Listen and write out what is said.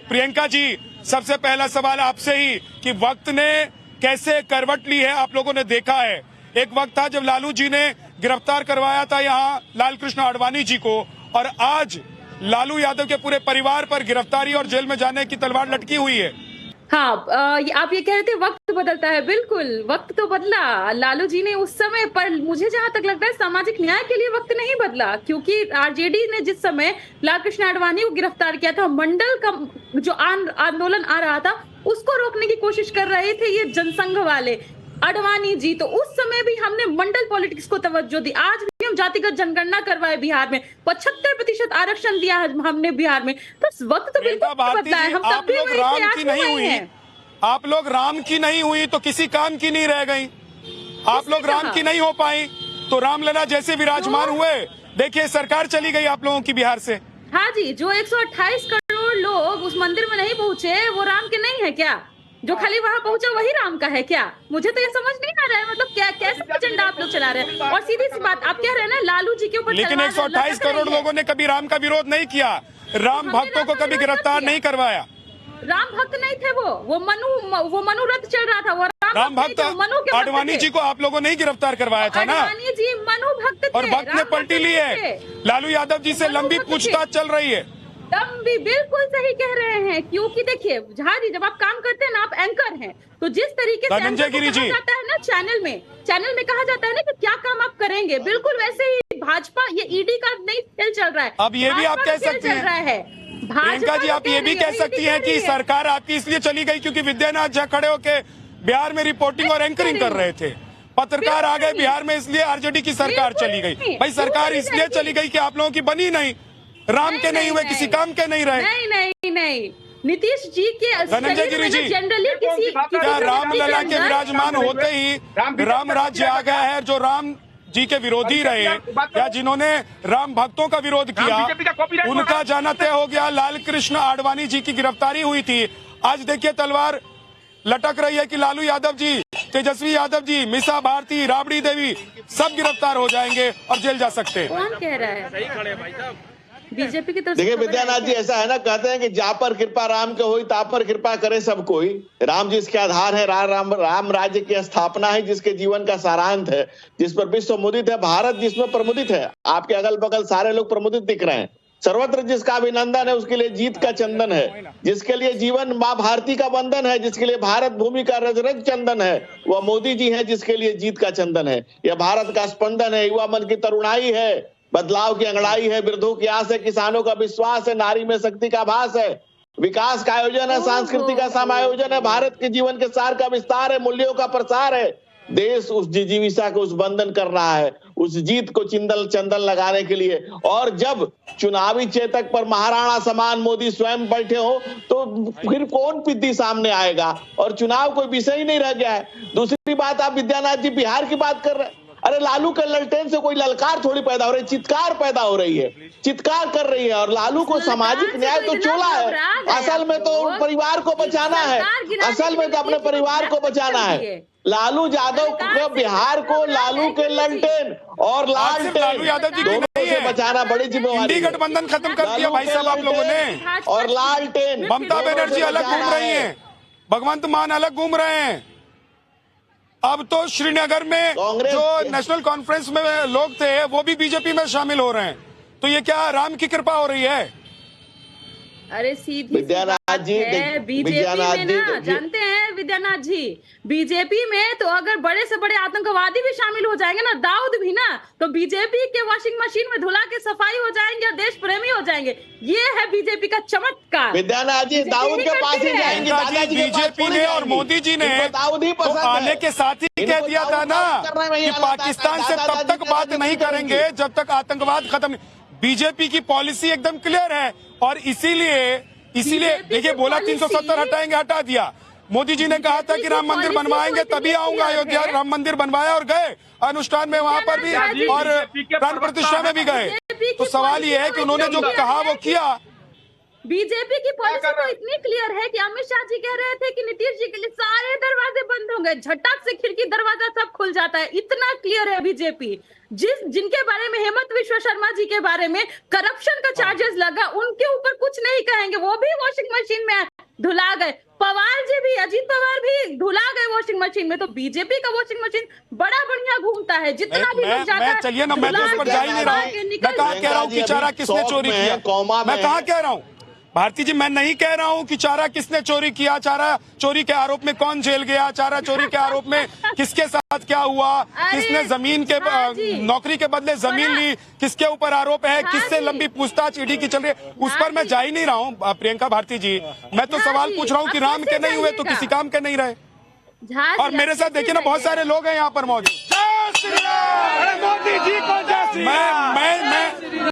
प्रियंका जी, सबसे पहला सवाल आपसे ही कि वक्त ने कैसे करवट ली है आप लोगों ने देखा है। एक वक्त था जब लालू जी ने गिरफ्तार करवाया था यहाँ लालकृष्ण आडवाणी जी को, और आज लालू यादव के पूरे परिवार पर गिरफ्तारी और जेल में जाने की तलवार लटकी हुई है। हाँ, आप ये कह रहे थे वक्त बदलता है। बिल्कुल वक्त तो बदला लालू जी ने उस समय, पर मुझे जहां तक लगता है सामाजिक न्याय के लिए वक्त नहीं बदला, क्योंकि आरजेडी ने जिस समय लालकृष्ण आडवाणी को गिरफ्तार किया था, मंडल का जो आंदोलन आ रहा था उसको रोकने की कोशिश कर रहे थे ये जनसंघ वाले आडवाणी जी, तो उस समय भी हमने मंडल पॉलिटिक्स को तवज्जो दी। आज भी हम जातिगत जनगणना करवाए बिहार में, 75% आरक्षण दिया है हमने बिहार में, तो वक्त तो बिल्कुल बदला है। हम तब भी राम की नहीं हुई, आप लोग राम की नहीं हुई तो किसी काम की नहीं रह गई। आप लोग राम की नहीं हो पाई तो रामलला जैसे विराजमान हुए, देखिए सरकार चली गई आप लोगों की बिहार से। हाँ जी, जो 128 करोड़ लोग उस मंदिर में नहीं पहुंचे वो राम के नहीं है क्या? जो खाली वहां पहुंचा वही राम का है क्या? मुझे तो ये समझ नहीं आ रहा है, मतलब क्या कैसा एजेंडा आप लोग चला रहे हैं। और सीधी सी बात, आप कह रहे हैं ना लालू जी के ऊपर, लेकिन 128 करोड़ लोगों ने कभी राम का विरोध नहीं किया, राम भक्तों को कभी गिरफ्तार नहीं करवाया। राम भक्त नहीं थे वो मनु रथ चल रहा था, वो राम भक्त आडवाणी जी को आप लोगों ने ही गिरफ्तार करवाया था ना। आडवाणी जी मनु भक्त थे, और भक्त ने पलटी ली है। लालू यादव जी से लंबी पूछताछ चल रही है। भी बिल्कुल सही कह रहे हैं, क्योंकि देखिए झा जी, जब आप काम करते हैं ना, आप एंकर हैं, तो जिस तरीके से धनंजय गिरी जी कहा जाता है ना चैनल में कहा जाता है ना कि क्या काम आप करेंगे, बिल्कुल वैसे ही भाजपा, ये ईडी का नहीं खेल चल रहा है। अब ये भी आप कह सकती हैं प्रियंका जी, आप ये भी कह सकती हैं कि सरकार आपकी इसलिए चली गई क्योंकि विद्यानाथ झा खड़े होके बिहार में रिपोर्टिंग और एंकरिंग कर रहे थे, पत्रकार आ गए बिहार में, इसलिए आरजेडी की सरकार चली गई। भाई सरकार इसलिए चली गई कि आप लोगों की बनी नहीं, राम के नहीं हुए, किसी काम के नहीं रहे। नहीं, नीतीश जी के धनंजय गिरी जी, जनरली क्या रामलला के विराजमान होते ही राम राज्य आ गया है? जो राम जी के विरोधी रहे या जिन्होंने राम भक्तों का विरोध किया, उनका जाना तय हो गया। लालकृष्ण आडवाणी जी की गिरफ्तारी हुई थी, आज देखिए तलवार लटक रही है कि लालू यादव जी, तेजस्वी यादव जी, मीसा भारती, राबड़ी देवी सब गिरफ्तार हो जाएंगे और जेल जा सकते हैं। कौन कह रहा है? बीजेपी की तरफ। देखिए विद्यानाथ जी, ऐसा है ना, कहते हैं कि जा पर कृपा राम के होई, ता पर कृपा करे सब कोई। राम जिसके आधार है, राम राज्य की स्थापना है, जिसके जीवन का सारांत है, जिस पर विश्व मुदित है, भारत जिसमें प्रमुदित है। आपके अगल बगल सारे लोग प्रमुदित दिख रहे हैं। सर्वत्र जिसका अभिनंदन है उसके लिए जीत का चंदन है, जिसके लिए जीवन माँ भारती का बंधन है, जिसके लिए भारत भूमि का रज रज चंदन है, वह मोदी जी है, जिसके लिए जीत का चंदन है। यह भारत का स्पंदन है, युवा मन की तरुणाई है, बदलाव की अंगड़ाई है, वृद्धों की आस है, किसानों का विश्वास है, नारी में शक्ति का भास है, विकास का आयोजन है, संस्कृति का समायोजन है, भारत के जीवन के सार का विस्तार है, मूल्यों का प्रसार है। देश उस जिजीविषा को उस बंधन कर रहा है, उस जीत को चंदन लगाने के लिए। और जब चुनावी चेतक पर महाराणा समान मोदी स्वयं बैठे हो तो फिर कौन पिद्दी सामने आएगा? और चुनाव कोई विषय ही नहीं रह गया है। दूसरी बात, आप विद्यानाथ जी बिहार की बात कर रहे हैं, अरे लालू के ललटेन से कोई ललकार थोड़ी पैदा हो रही है, चित्कार पैदा हो रही है, चित्कार कर रही है। और लालू को सामाजिक न्याय तो चोला है, असल में तो परिवार को बचाना है, असल में तो अपने परिवार को बचाना है। लालू यादव को, बिहार को लालू के ललटेन और लालटेन दोनों से बचाना बड़ी जिम्मेवारी। गठबंधन खत्म कर दिया भाई साहब आप लोगों ने, और लालटेन। ममता बनर्जी अलग घूम रही है, भगवंत मान अलग घूम रहे हैं। अब तो श्रीनगर में जो नेशनल कॉन्फ्रेंस में लोग थे वो भी बीजेपी में शामिल हो रहे हैं, तो ये क्या राम की कृपा हो रही है? अरे सीधी विद्यानाथ जी, बीजेपी में ना, जानते हैं विद्यानाथ जी, बीजेपी में तो अगर बड़े से बड़े आतंकवादी भी शामिल हो जाएंगे ना, दाऊद भी ना, तो बीजेपी के वॉशिंग मशीन में धुला के सफाई हो जाएंगे और देश प्रेमी हो जाएंगे। ये है बीजेपी का चमत्कार। विद्यानाथ जी दाऊद के पास ही जाएंगे, दादाजी बीजेपी ने और मोदी जी ने तो आने के साथ ही कह दिया था ना कि पाकिस्तान से तब तक बात नहीं करेंगे जब तक आतंकवाद खत्म। बीजेपी की पॉलिसी एकदम क्लियर है, और इसीलिए देखिए बोला 370 हटाएंगे, हटा दिया। मोदी जी ने कहा था कि राम मंदिर बनवाएंगे तभी आऊंगा अयोध्या, राम मंदिर बनवाया और गए अनुष्ठान में, वहां पर भी और प्राण प्रतिष्ठा में भी गए। तो सवाल ये है कि उन्होंने जो कहा वो किया, बीजेपी की पॉलिसी तो इतनी क्लियर है कि अमित शाह जी कह रहे थे कि नीतीश जी के लिए सारे दरवाजे बंद होंगे, झटक से खिड़की दरवाजा सब खुल जाता है, इतना क्लियर है बीजेपी। जिनके बारे में हेमंत विश्व शर्मा जी के बारे में करप्शन का चार्जेस लगा, उनके ऊपर कुछ नहीं कहेंगे, वो भी वॉशिंग मशीन में धुला गए। पवार जी भी, अजीत पवार भी धुला गए वॉशिंग मशीन में। तो बीजेपी का वॉशिंग मशीन बड़ा बढ़िया घूमता है, जितना भी लोग जाता है। चलिए ना, मैं तो उस पर जा ही नहीं रहा हूँ। मैं कहाँ कह रहा हूँ कि चारा किसने चोरी किया, मैं कहाँ कह रहा हूँ भारती जी, मैं नहीं कह रहा हूं कि चारा किसने चोरी किया, चारा चोरी के आरोप में कौन जेल गया, चारा चोरी के आरोप में किसके साथ क्या हुआ, किसने जमीन के नौकरी के बदले जमीन ली, किसके ऊपर आरोप है, किससे लंबी पूछताछ ईडी की चल रही है, उस पर मैं जा ही नहीं रहा हूं प्रियंका भारती जी। मैं तो सवाल पूछ रहा हूं कि राम के नहीं हुए तो किसी काम के नहीं रहे। और मेरे साथ देखिए ना, बहुत सारे लोग हैं यहाँ पर मौजूद। मोदी जी को जय श्री राम।